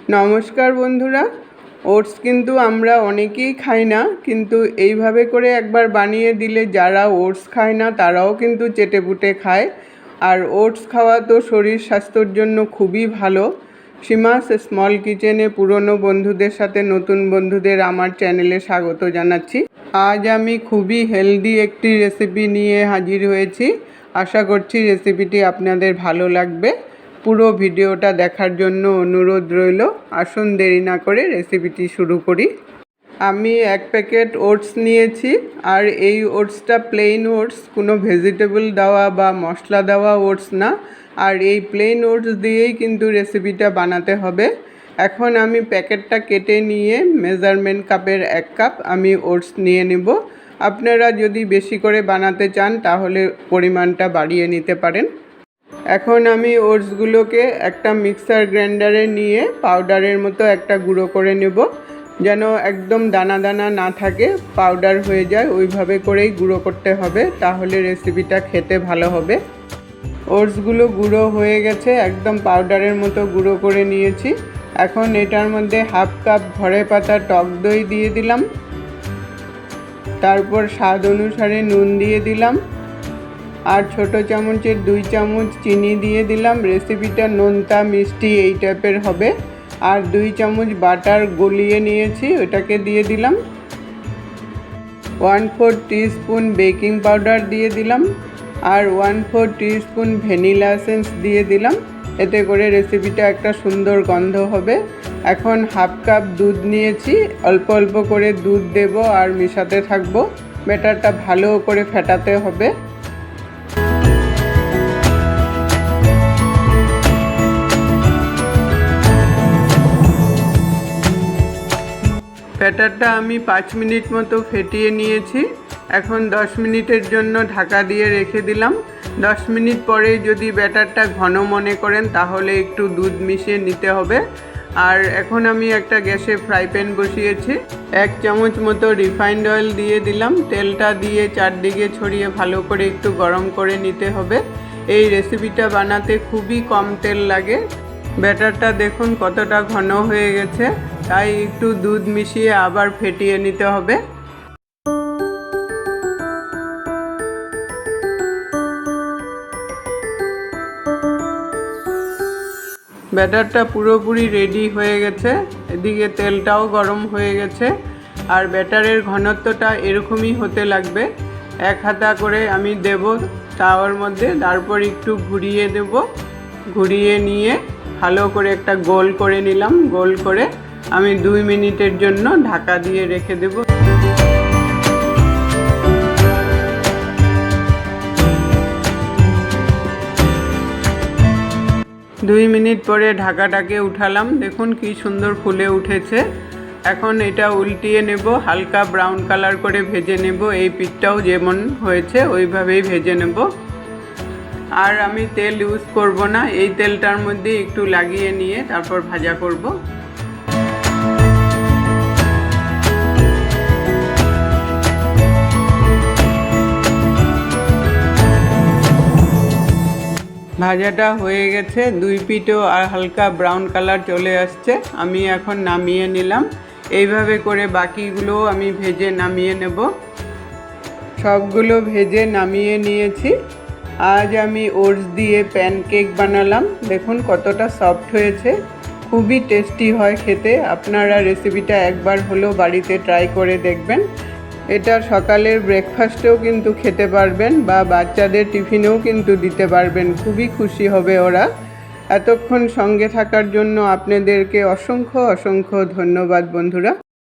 নমস্কার বন্ধুরা। ওটস কিন্তু আমরা অনেকেই খাই না, কিন্তু এইভাবে করে একবার বানিয়ে দিলে যারা ওটস খায় না তারাও কিন্তু চেটেপুটে খায়। আর ওটস খাওয়া তো শরীর স্বাস্থ্যের জন্য খুবই ভালো। সীমাস স্মল কিচেনে পুরনো বন্ধুদের সাথে নতুন বন্ধুদের আমার চ্যানেলে স্বাগত জানাচ্ছি। আজ আমি খুবই হেলদি একটি রেসিপি নিয়ে হাজির হয়েছি। আশা করছি রেসিপিটি আপনাদের ভালো লাগবে। পুরো ভিডিওটা দেখার জন্য অনুরোধ রইল। আসুন দেরি না করে রেসিপিটি শুরু করি। আমি 1 প্যাকেট ওটস নিয়েছি, আর এই ওটসটা প্লেন ওটস, কোনো ভেজিটেবল দেওয়া বা মশলা দেওয়া ওটস না। আর এই প্লেন ওটস দিয়েই কিন্তু রেসিপিটা বানাতে হবে। এখন আমি প্যাকেটটা কেটে নিয়ে মেজারমেন্ট কাপের 1 কাপ আমি ওটস নিয়ে নেব। আপনারা যদি বেশি করে বানাতে চান তাহলে পরিমাণটা বাড়িয়ে নিতে পারেন। এখন আমি ওটসগুলোকে একটা মিক্সার গ্রাইন্ডারে নিয়ে পাউডারের মতো একটা গুঁড়ো করে নেব, যেন একদম দানা দানা না থাকে, পাউডার হয়ে যায়। ওইভাবে করেই গুঁড়ো করতে হবে, তাহলে রেসিপিটা খেতে ভালো হবে। ওটসগুলো গুঁড়ো হয়ে গেছে, একদম পাউডারের মতো গুঁড়ো করে নিয়েছি। এখন এটার মধ্যে 1/2 কাপ ঘরে পাতা টক দই দিয়ে দিলাম। তারপর স্বাদ অনুসারে নুন দিয়ে দিলাম, আর ছোট চামচের 2 চামচ চিনি দিয়ে দিলাম। রেসিপিটা নোনতা মিষ্টি এই টাইপের হবে। আর 2 চামচ বাটার গলিয়ে নিয়েছি, ওটাকে দিয়ে দিলাম। 1/4 টিস্পুন বেকিং পাউডার দিয়ে দিলাম, আর 1/4 টিস্পুন ভ্যানিলা এসেন্স দিয়ে দিলাম। এতে করে রেসিপিটা একটা সুন্দর গন্ধ হবে। এখন 1/2 কাপ দুধ নিয়েছি, অল্প অল্প করে দুধ দেব আর মিশাতে থাকবো। ব্যাটারটা ভালো করে ফেটাতে হবে। ব্যাটারটা আমি 5 মিনিট মতো ফেটিয়ে নিয়েছি। এখন 10 মিনিটের জন্য ঢাকা দিয়ে রেখে দিলাম। 10 মিনিট পরে যদি ব্যাটারটা ঘন মনে করেন তাহলে একটু দুধ মিশিয়ে নিতে হবে। আর এখন আমি একটা গ্যাসে ফ্রাই প্যান বসিয়েছি। 1 চামচ মতো রিফাইন্ড অয়েল দিয়ে দিলাম। তেলটা দিয়ে চারদিকে ছড়িয়ে ভালো করে একটু গরম করে নিতে হবে। এই রেসিপিটা বানাতে খুবই কম তেল লাগে। ব্যাটারটা দেখুন কতটা ঘন হয়ে গেছে, তাই একটু দুধ মিশিয়ে আবার ফেটিয়ে নিতে হবে। ব্যাটারটা পুরোপুরি রেডি হয়ে গেছে। এদিকে তেলটাও গরম হয়ে গেছে। আর ব্যাটারের ঘনত্বটা এরকমই হতে লাগবে। 1 হাতা করে আমি দেব তাওয়ার মধ্যে, তারপর একটু ঘুরিয়ে দেব। ঘুরিয়ে নিয়ে ভালো করে একটা গোল করে নিলাম। গোল করে আমি 2 মিনিটের জন্য ঢাকা দিয়ে রেখে দেব। 2 মিনিট পরে ঢাকাটাকে উঠালাম। দেখুন কি সুন্দর ফুলে উঠেছে। এখন এটা উল্টিয়ে নেব, হালকা ব্রাউন কালার করে ভেজে নেব। এই পিঠটাও যেমন হয়েছে ওইভাবেই ভেজে নেব। আর আমি তেল ইউজ করব না, এই তেলটার মধ্যে একটু লাগিয়ে নিয়ে তারপর ভাজা করব। ভাজাটা হয়ে গেছে, 2 পিঠও আর হালকা ব্রাউন কালার চলে আসছে। আমি এখন নামিয়ে নিলাম। এইভাবে করে বাকিগুলোও আমি ভেজে নামিয়ে নেব। সবগুলো ভেজে নামিয়ে নিয়েছি। আজ আমি ওটস দিয়ে প্যানকেক বানালাম। দেখুন কতটা সফট হয়েছে, খুবই টেস্টি হয় খেতে। আপনারা রেসিপিটা একবার হলেও বাড়িতে ট্রাই করে দেখবেন। এটা সকালের ব্রেকফাস্টেও কিন্তু খেতে পারবেন, বা বাচ্চাদের টিফিনেও কিন্তু দিতে পারবেন। খুবই খুশি হবে ওরা। এতক্ষণ সঙ্গে থাকার জন্য আপনাদেরকে অসংখ্য অসংখ্য ধন্যবাদ বন্ধুরা।